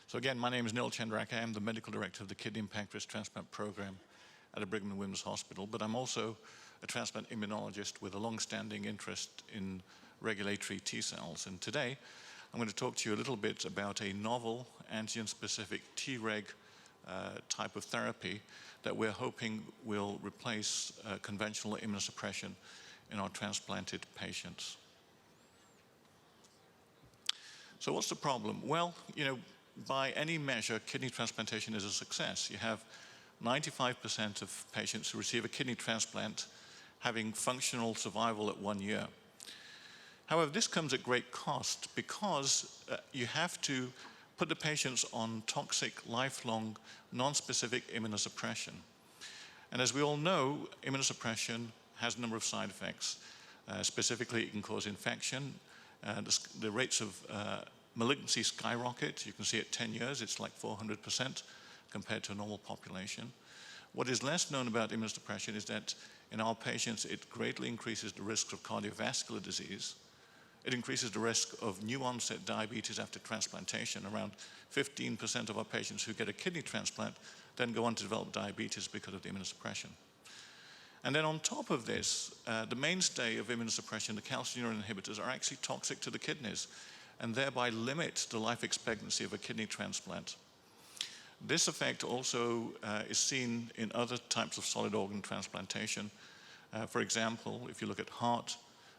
So again, my name is Anil Chandraker. I'm the medical director of the Kidney and Pancreas Transplant Program at the Brigham and Women's Hospital, but I'm also a transplant immunologist with a long-standing interest in regulatory T cells. And today, I'm going to talk to you a little bit about a novel antigen-specific Treg type of therapy that we're hoping will replace conventional immunosuppression in our transplanted patients. So what's the problem? Well, by any measure, kidney transplantation is a success. You have 95% of patients who receive a kidney transplant having functional survival at 1 year. However, this comes at great cost because you have to put the patients on toxic, lifelong, non-specific immunosuppression. And as we all know, immunosuppression has a number of side effects. Specifically, it can cause infection. The rates of malignancy skyrocket. You can see at 10 years, it's like 400% compared to a normal population. What is less known about immunosuppression is that in our patients, it greatly increases the risk of cardiovascular disease. It increases the risk of new onset diabetes after transplantation. Around 15% of our patients who get a kidney transplant then go on to develop diabetes because of the immunosuppression. And then on top of this, the mainstay of immunosuppression, the calcineurin inhibitors, are actually toxic to the kidneys and thereby limit the life expectancy of a kidney transplant. This effect also is seen in other types of solid organ transplantation. For example, if you look at heart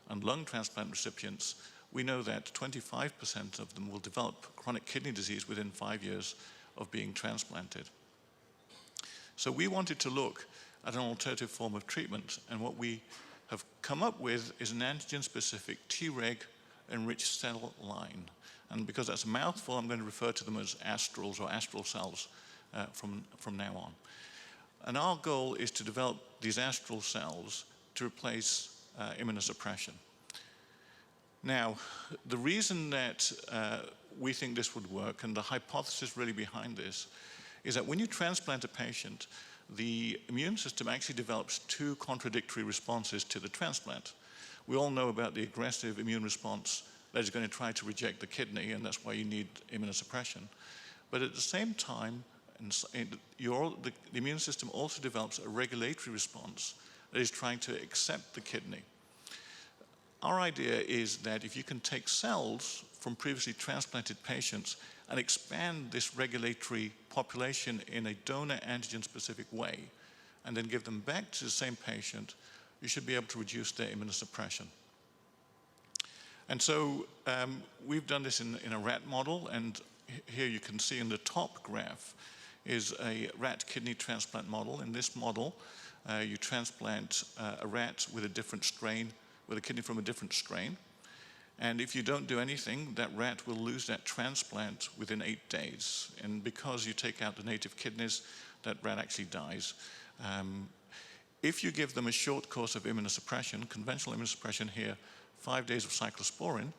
and lung transplant recipients, we know that 25% of them will develop chronic kidney disease within 5 years of being transplanted. So we wanted to look at an alternative form of treatment, and what we have come up with is an antigen-specific Treg-enriched cell line. And because that's a mouthful, I'm going to refer to them as astrals or astral cells from now on. And our goal is to develop these astral cells to replace immunosuppression. Now, the reason that we think this would work, and the hypothesis really behind this, is that when you transplant a patient, the immune system actually develops two contradictory responses to the transplant. We all know about the aggressive immune response that is going to try to reject the kidney, and that's why you need immunosuppression. But at the same time, the immune system also develops a regulatory response that is trying to accept the kidney. Our idea is that if you can take cells from previously transplanted patients and expand this regulatory population in a donor antigen-specific way, and then give them back to the same patient, you should be able to reduce their immunosuppression. And so we've done this in a rat model, and here you can see in the top graph is a rat kidney transplant model. In this model, you transplant a rat with a different strain, with a kidney from a different strain. And if you don't do anything, that rat will lose that transplant within 8 days. And because you take out the native kidneys, that rat actually dies. If you give them a short course of immunosuppression, conventional immunosuppression here, 5 days of cyclosporin,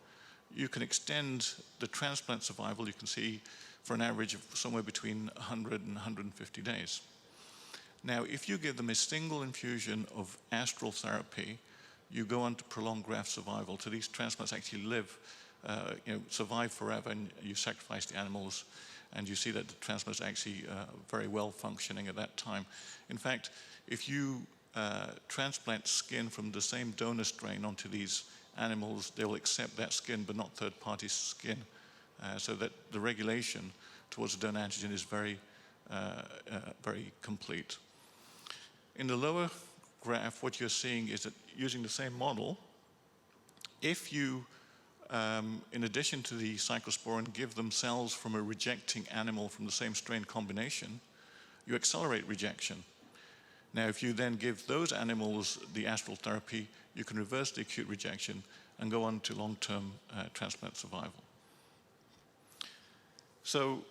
you can extend the transplant survival, you can see, for an average of somewhere between 100 and 150 days. Now, if you give them a single infusion of astral therapy, you go on to prolonged graft survival. So these transplants actually live, survive forever, and you sacrifice the animals, and you see that the transplants are actually very well functioning at that time. In fact, if you transplant skin from the same donor strain onto these animals, they will accept that skin, but not third-party skin, so that the regulation towards the donor antigen is very, very complete. In the lower graph, what you're seeing is that using the same model, if you, in addition to the cyclosporin, give them cells from a rejecting animal from the same strain combination, you accelerate rejection. Now, if you then give those animals the astral therapy, you can reverse the acute rejection and go on to long-term transplant survival. So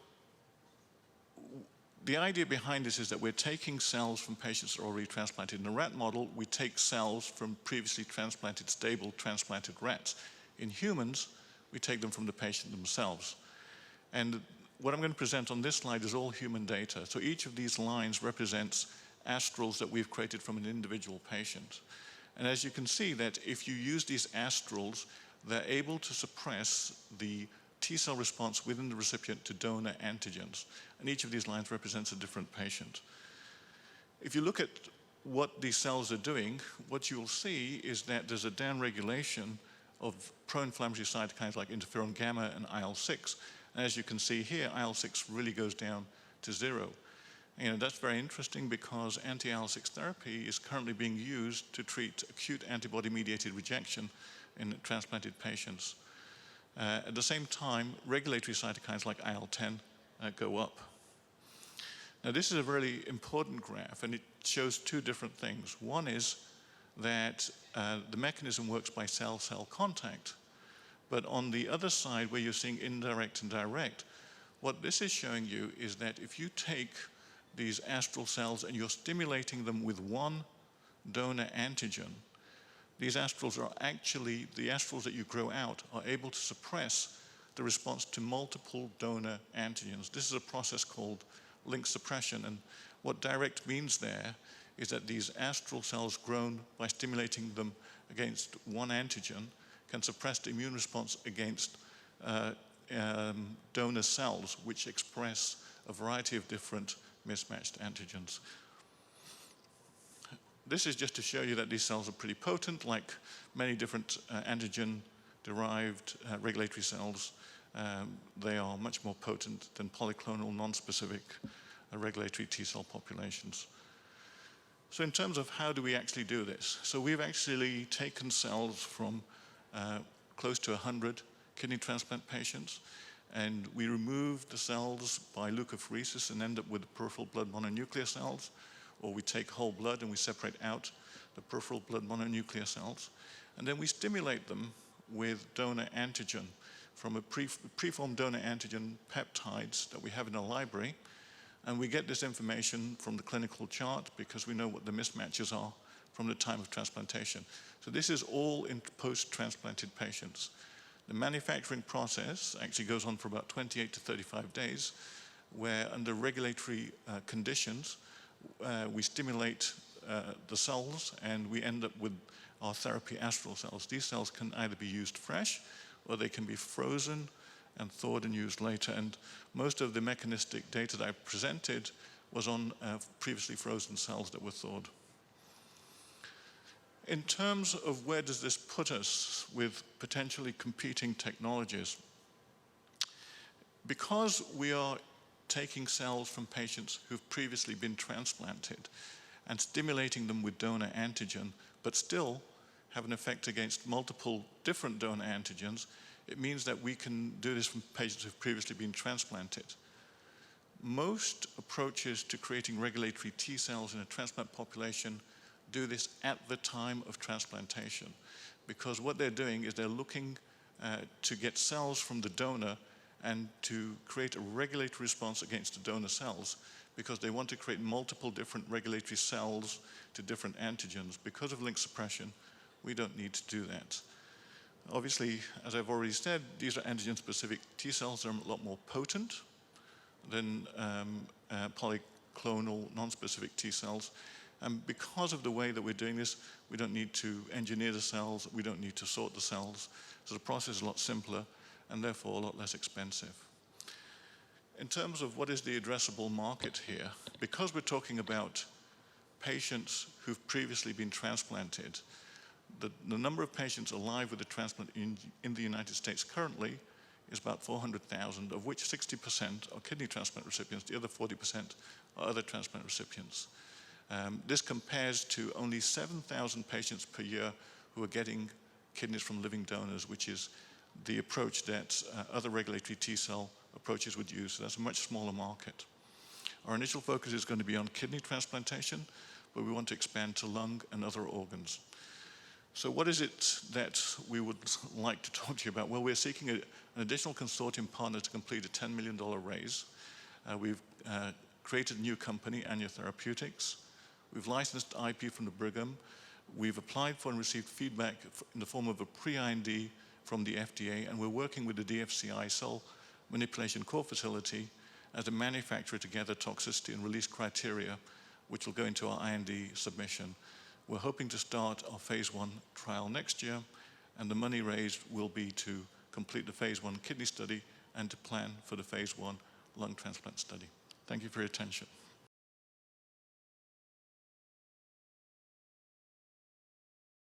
the idea behind this is that we're taking cells from patients that are already transplanted. In the rat model, we take cells from previously transplanted, stable transplanted rats. In humans, we take them from the patient themselves. And what I'm going to present on this slide is all human data. So each of these lines represents astrals that we've created from an individual patient. And as you can see, that if you use these astrals, they're able to suppress the T-cell response within the recipient to donor antigens. And each of these lines represents a different patient. If you look at what these cells are doing, what you will see is that there's a downregulation of pro-inflammatory cytokines like interferon gamma and IL-6. And as you can see here, IL-6 really goes down to 0. That's very interesting because anti-IL-6 therapy is currently being used to treat acute antibody-mediated rejection in transplanted patients. At the same time, regulatory cytokines like IL-10 go up. Now, this is a really important graph, and it shows two different things. One is that the mechanism works by cell-cell contact. But on the other side, where you're seeing indirect and direct, what this is showing you is that if you take these astral cells and you're stimulating them with one donor antigen, these astrals are actually, the astrals that you grow out are able to suppress the response to multiple donor antigens. This is a process called link suppression, and what direct means there is that these astral cells grown by stimulating them against one antigen can suppress the immune response against donor cells, which express a variety of different mismatched antigens. This is just to show you that these cells are pretty potent, like many different antigen-derived regulatory cells. They are much more potent than polyclonal, non-specific regulatory T-cell populations. So in terms of how do we actually do this? So we've actually taken cells from close to 100 kidney transplant patients, and we remove the cells by leukapheresis and end up with peripheral blood mononuclear cells, or we take whole blood and we separate out the peripheral blood mononuclear cells, and then we stimulate them with donor antigen from a preformed donor antigen peptides that we have in our library, and we get this information from the clinical chart because we know what the mismatches are from the time of transplantation. So this is all in post-transplanted patients. The manufacturing process actually goes on for about 28 to 35 days, where under regulatory conditions, we stimulate the cells and we end up with our therapy astral cells. These cells can either be used fresh or they can be frozen and thawed and used later. And most of the mechanistic data that I presented was on previously frozen cells that were thawed. In terms of where does this put us with potentially competing technologies, because we are taking cells from patients who've previously been transplanted and stimulating them with donor antigen, but still have an effect against multiple different donor antigens, it means that we can do this from patients who've previously been transplanted. Most approaches to creating regulatory T cells in a transplant population do this at the time of transplantation, because what they're doing is they're looking to get cells from the donor and to create a regulatory response against the donor cells, because they want to create multiple different regulatory cells to different antigens. Because of link suppression, we don't need to do that. Obviously, as I've already said, these are antigen-specific T cells. They're a lot more potent than polyclonal, non-specific T cells. And because of the way that we're doing this, we don't need to engineer the cells, we don't need to sort the cells. So the process is a lot simpler and therefore a lot less expensive. In terms of what is the addressable market here, because we're talking about patients who've previously been transplanted, the number of patients alive with a transplant in the United States currently is about 400,000, of which 60% are kidney transplant recipients, the other 40% are other transplant recipients. This compares to only 7,000 patients per year who are getting kidneys from living donors, which is the approach that other regulatory T-cell approaches would use. So that's a much smaller market. Our initial focus is going to be on kidney transplantation, but we want to expand to lung and other organs. So what is it that we would like to talk to you about? Well, we're seeking an additional consortium partner to complete a $10 million raise. We've created a new company, Therapeutics. We've licensed IP from the Brigham. We've applied for and received feedback in the form of a pre-IND from the FDA, and we're working with the DFCI Cell Manipulation Core Facility as a manufacturer to gather toxicity and release criteria, which will go into our IND submission. We're hoping to start our phase 1 trial next year, and the money raised will be to complete the phase 1 kidney study and to plan for the phase 1 lung transplant study. Thank you for your attention.